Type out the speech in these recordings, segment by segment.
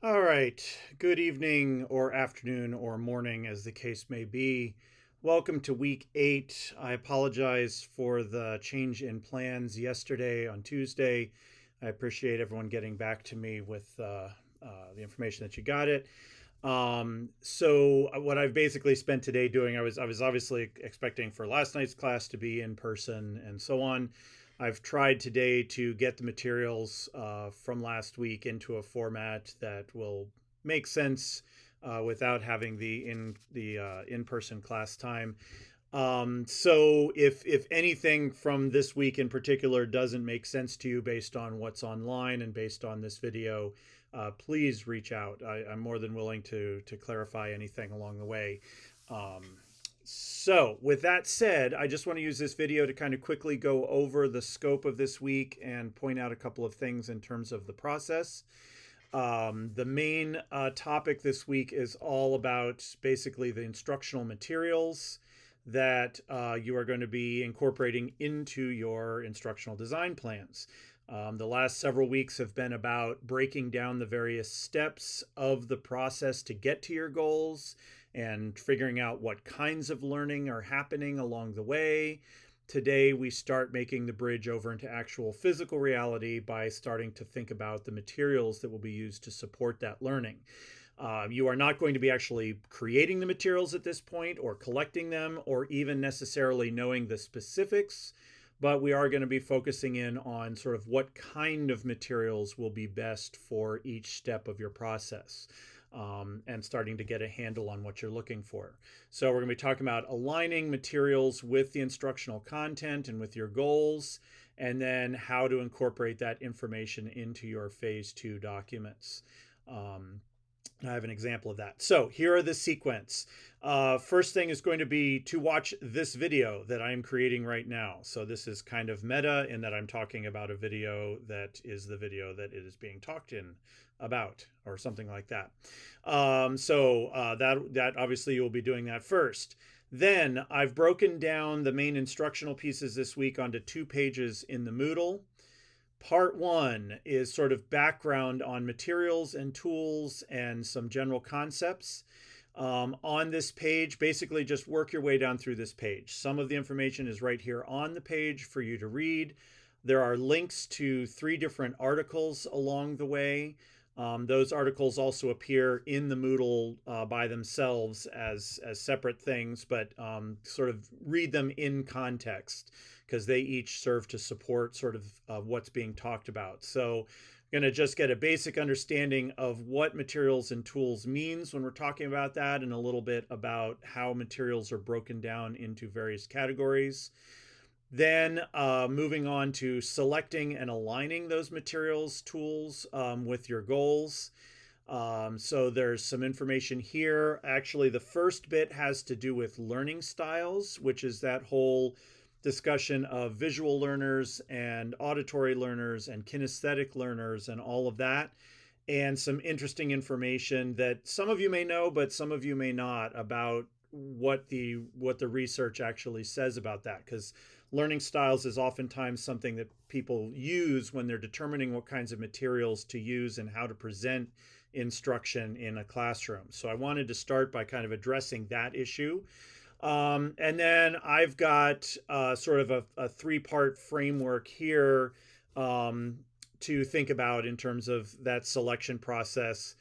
All right. Good evening or afternoon or morning, as the case may be. Welcome to week 8. I apologize for the change in plans yesterday on Tuesday. I appreciate everyone getting back to me with the information that you got it. What I've basically spent today doing, I was obviously expecting for last night's class to be in person and so on. I've tried today to get the materials from last week into a format that will make sense without having the in-person class time. So if anything from this week in particular doesn't make sense to you based on what's online and based on this video, please reach out. I'm more than willing to clarify anything along the way. So with that said, I just want to use this video to kind of quickly go over the scope of this week and point out a couple of things in terms of the process. The main topic this week is all about basically the instructional materials that you are going to be incorporating into your instructional design plans. The last several weeks have been about breaking down the various steps of the process to get to your goals and figuring out what kinds of learning are happening along the way. Today, we start making the bridge over into actual physical reality by starting to think about the materials that will be used to support that learning. You are not going to be actually creating the materials at this point or collecting them or even necessarily knowing the specifics, but we are going to be focusing in on sort of what kind of materials will be best for each step of your process. And starting to get a handle on what you're looking for. So we're going to be talking about aligning materials with the instructional content and with your goals, and then how to incorporate that information into your phase 2 documents. I have an example of that. So here are the sequence. First thing is going to be to watch this video that I'm creating right now. So this is kind of meta in that I'm talking about a video that is the video that it is being talked in about, or something like that. That obviously you'll be doing that first. Then I've broken down the main instructional pieces this week onto 2 pages in the Moodle. Part 1 is sort of background on materials and tools and some general concepts. On this page, basically just work your way down through this page. Some of the information is right here on the page for you to read. There are links to 3 different articles along the way. Those articles also appear in the Moodle by themselves as separate things, but sort of read them in context because they each serve to support sort of what's being talked about. So going to just get a basic understanding of what materials and tools means when we're talking about that, and a little bit about how materials are broken down into various categories. Then moving on to selecting and aligning those materials, tools with your goals. So there's some information here. Actually, the first bit has to do with learning styles, which is that whole discussion of visual learners and auditory learners and kinesthetic learners and all of that. And some interesting information that some of you may know, but some of you may not, about what the research actually says about that, because learning styles is oftentimes something that people use when they're determining what kinds of materials to use and how to present instruction in a classroom. So I wanted to start by kind of addressing that issue. And then I've got sort of a 3-part framework here to think about in terms of that selection process,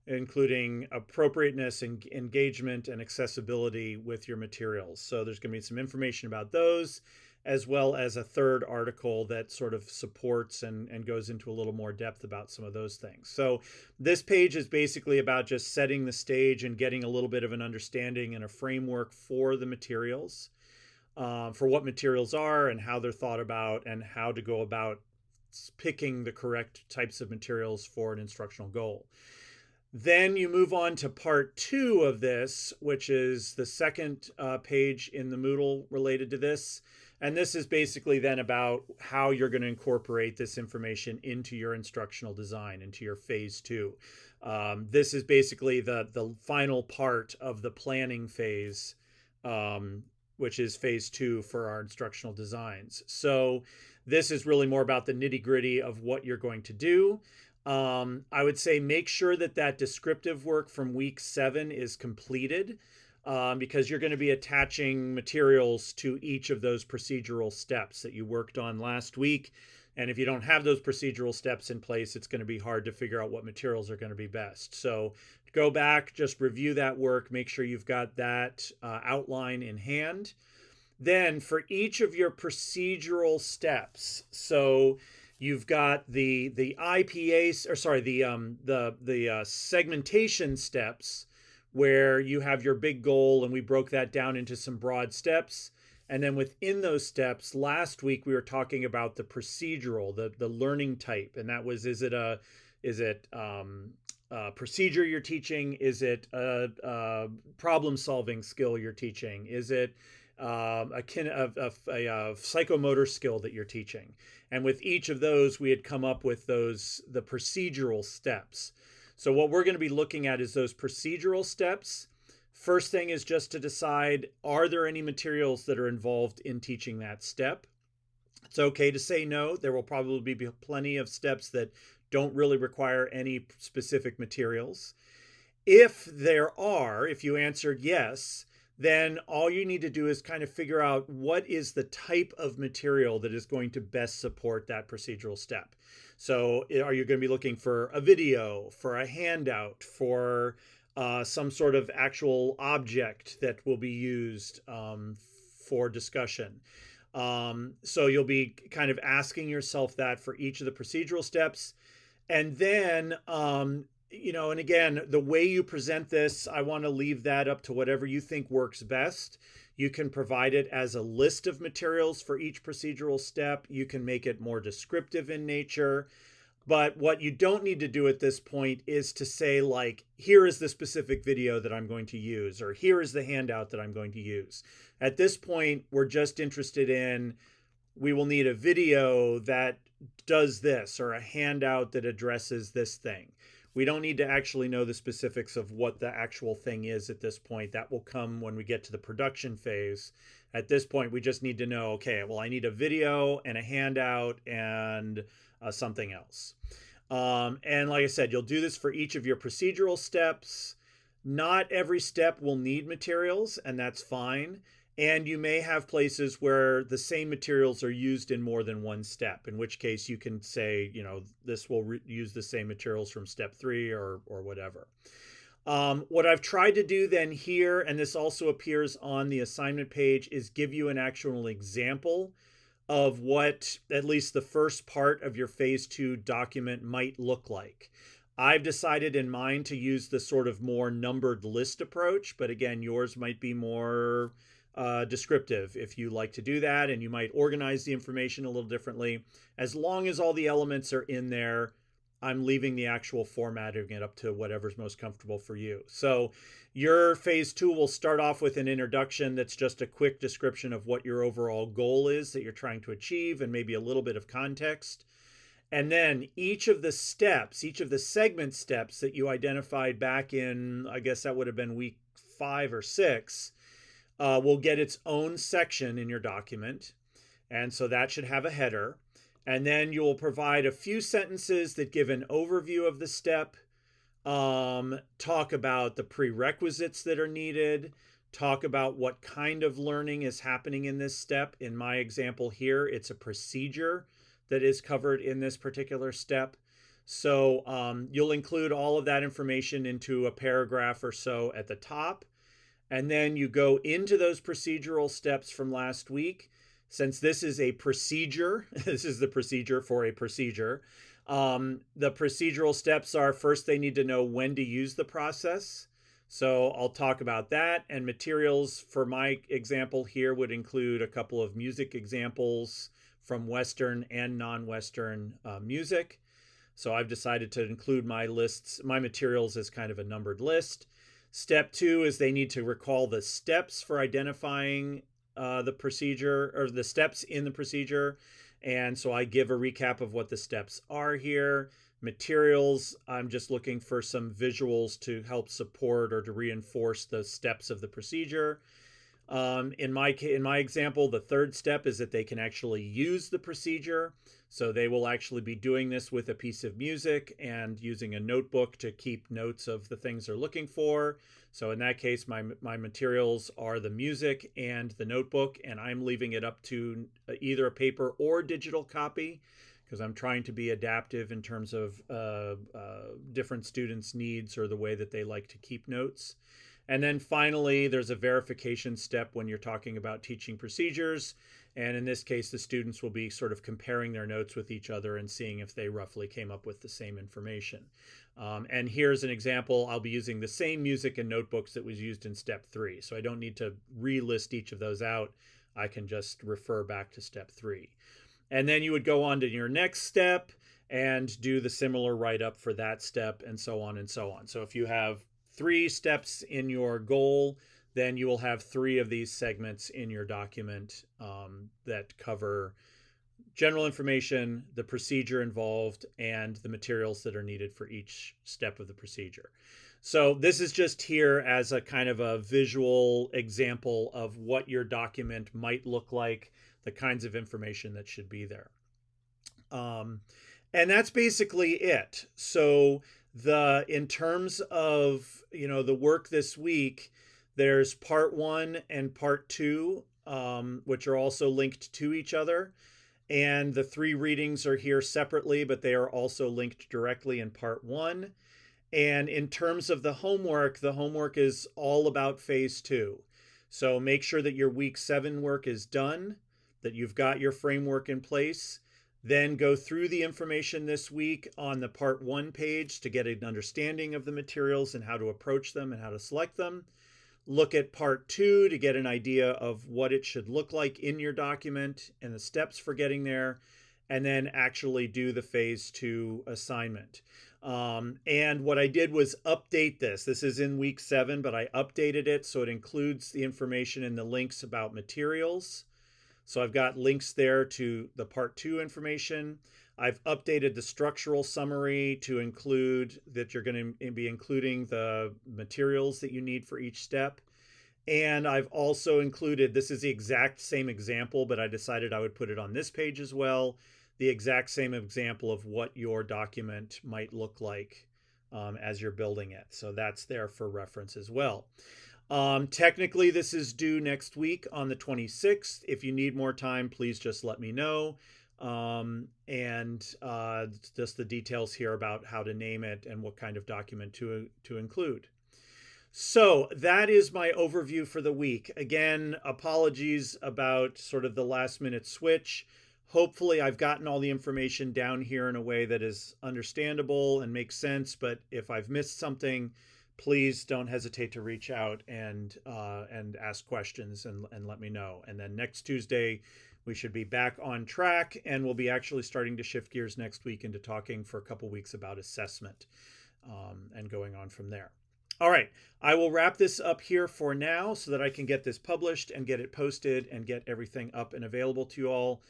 including appropriateness and engagement and accessibility with your materials. So there's going to be some information about those, as well as a 3rd article that sort of supports and goes into a little more depth about some of those things. So this page is basically about just setting the stage and getting a little bit of an understanding and a framework for the materials, for what materials are and how they're thought about and how to go about picking the correct types of materials for an instructional goal. Then you move on to part 2 of this, which is the 2nd page in the Moodle related to this. And this is basically then about how you're going to incorporate this information into your instructional design, into your phase 2. This is basically the final part of the planning phase, which is phase 2 for our instructional designs. So this is really more about the nitty-gritty of what you're going to do. I would say make sure that that descriptive work from week 7 is completed, because you're going to be attaching materials to each of those procedural steps that you worked on last week. And if you don't have those procedural steps in place, it's going to be hard to figure out what materials are going to be best. So go back, just review that work, make sure you've got that outline in hand. Then for each of your procedural steps, so you've got the IPA, or sorry, the segmentation steps, where you have your big goal, and we broke that down into some broad steps. And then within those steps, last week we were talking about the procedural, the learning type, and that was, is it a procedure you're teaching? Is it a problem solving skill you're teaching? Is it a psychomotor skill that you're teaching? And with each of those, we had come up with the procedural steps. So what we're going to be looking at is those procedural steps. First thing is just to decide, are there any materials that are involved in teaching that step? It's okay to say no. There will probably be plenty of steps that don't really require any specific materials. If there are, if you answered yes, then all you need to do is kind of figure out what is the type of material that is going to best support that procedural step. So are you going to be looking for a video, for a handout, for some sort of actual object that will be used for discussion? So you'll be kind of asking yourself that for each of the procedural steps. And then, and again, the way you present this, I want to leave that up to whatever you think works best. You can provide it as a list of materials for each procedural step. You can make it more descriptive in nature. But what you don't need to do at this point is to say, like, here is the specific video that I'm going to use, or here is the handout that I'm going to use. At this point, we're just interested in, we will need a video that does this, or a handout that addresses this thing. We don't need to actually know the specifics of what the actual thing is at this point. That will come when we get to the production phase. At this point, we just need to know, okay, well, I need a video and a handout and something else. And like I said, you'll do this for each of your procedural steps. Not every step will need materials, and that's fine. And you may have places where the same materials are used in more than one step, in which case you can say, this will use the same materials from step 3 or whatever. What I've tried to do then here, and this also appears on the assignment page, is give you an actual example of what at least the first part of your phase 2 document might look like. I've decided in mine to use the sort of more numbered list approach, but again, yours might be more descriptive if you like to do that, and you might organize the information a little differently. As long as all the elements are in there, I'm leaving the actual formatting it up to whatever's most comfortable for you. So your phase 2 will start off with an introduction that's just a quick description of what your overall goal is that you're trying to achieve, and maybe a little bit of context. And then each of the steps, each of the segment steps that you identified back in, I guess that would have been week 5 or 6, will get its own section in your document. And so that should have a header. And then you'll provide a few sentences that give an overview of the step, talk about the prerequisites that are needed, talk about what kind of learning is happening in this step. In my example here, it's a procedure that is covered in this particular step. So you'll include all of that information into a paragraph or so at the top. And then you go into those procedural steps from last week. Since this is a procedure, this is the procedure for a procedure. The procedural steps are, first they need to know when to use the process. So I'll talk about that. And materials for my example here would include a couple of music examples from Western and non-Western music. So I've decided to include my materials as kind of a numbered list. Step 2 is they need to recall the steps for identifying the procedure, or the steps in the procedure. And so I give a recap of what the steps are here. Materials, I'm just looking for some visuals to help support or to reinforce the steps of the procedure. In my example, the third step is that they can actually use the procedure. So they will actually be doing this with a piece of music and using a notebook to keep notes of the things they're looking for. So in that case, my materials are the music and the notebook, and I'm leaving it up to either a paper or digital copy because I'm trying to be adaptive in terms of different students' needs or the way that they like to keep notes. And then finally, there's a verification step when you're talking about teaching procedures. And in this case, the students will be sort of comparing their notes with each other and seeing if they roughly came up with the same information. And here's an example. I'll be using the same music and notebooks that was used in step 3. So I don't need to relist each of those out. I can just refer back to step 3. And then you would go on to your next step and do the similar write-up for that step, and so on and so on. So if you have 3 steps in your goal, then you will have 3 of these segments in your document that cover general information, the procedure involved, and the materials that are needed for each step of the procedure. So this is just here as a kind of a visual example of what your document might look like, the kinds of information that should be there. And that's basically it. So in terms of, the work this week, there's part 1 and part 2, which are also linked to each other. And the 3 readings are here separately, but they are also linked directly in part 1. And in terms of the homework is all about phase 2. So make sure that your week 7 work is done, that you've got your framework in place. Then go through the information this week on the part 1 page to get an understanding of the materials and how to approach them and how to select them. Look at part 2 to get an idea of what it should look like in your document and the steps for getting there, and then actually do the phase 2 assignment. And what I did was update this. This is in week 7, but I updated it so it includes the information and the links about materials. So I've got links there to the part 2 information. I've updated the structural summary to include that you're going to be including the materials that you need for each step. And I've also included, this is the exact same example, but I decided I would put it on this page as well, the exact same example of what your document might look like as you're building it. So that's there for reference as well. Technically, this is due next week on the 26th. If you need more time, please just let me know. Just the details here about how to name it and what kind of document to include. So that is my overview for the week. Again, apologies about sort of the last minute switch. Hopefully I've gotten all the information down here in a way that is understandable and makes sense. But if I've missed something, please don't hesitate to reach out and ask questions and let me know. And then next Tuesday, we should be back on track, and we'll be actually starting to shift gears next week into talking for a couple weeks about assessment and going on from there. All right, I will wrap this up here for now so that I can get this published and get it posted and get everything up and available to you all.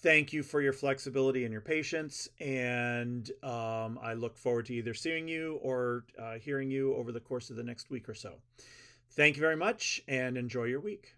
Thank you for your flexibility and your patience, and I look forward to either seeing you or hearing you over the course of the next week or so. Thank you very much, and enjoy your week.